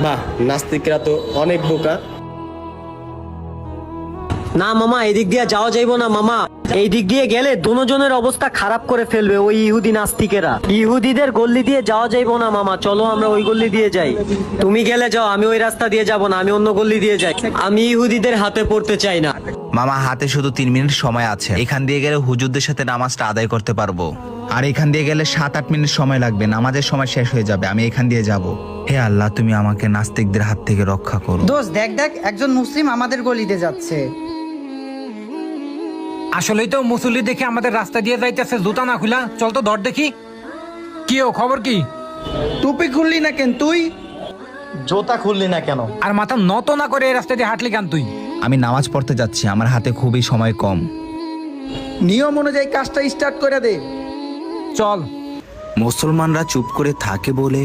বাহ, নাস্তিকরা তো অনেক বোকা। না মামা, এই দিক দিয়ে যাওয়া যাইবো না মামা। এই দিক দিয়ে গেলে দুজনের অবস্থা খারাপ করে ফেলবে ওই ইহুদি নাস্তিকেরা। ইহুদিদের গল্লি দিয়ে যাওয়া যাইবো না মামা, চলো আমরা ওই গল্লি দিয়ে যাই। তুমি গেলে যাও, আমি ওই রাস্তা দিয়ে যাব না, আমি অন্য গল্লি দিয়ে যাই। আমি ইহুদিদের হাতে পড়তে চাই না। মামা, হাতে শুধু 3 মিনিট সময় আছে। এখান দিয়ে গেলে হুজুরদের সাথে নামাজটা আদায় করতে পারবো। আর এখান দিয়ে গেলে 7-8 মিনিট সময় লাগবে, নামাজের সময় শেষ হয়ে যাবে। আমি এখান দিয়ে যাব। হে আল্লাহ, তুমি আমাকে নাস্তিকদের হাত থেকে রক্ষা করো। দোস্ত দেখ দেখ, একজন মুসলিম আমাদের গলিতে যাচ্ছে। আসলেই তো মুসল্লি দেখে আমাদের রাস্তা দিয়ে যাইতেছে, জুতা না খুলা। চল তো ধর দেখি। কি ও খবর কি? টুপি খুললি না কেন তুই? জোতা খুললি না কেন? আর মাথা নত না করে এই রাস্তা দিয়ে হাঁটলি কেন তুই? আমি নামাজ পড়তে যাচ্ছি, আমার হাতে খুবই সময় কম। নিয়ম অনুযায়ী কাজটা স্টার্ট করে দে। চল। মুসলমানরা চুপ করে থাকে বলে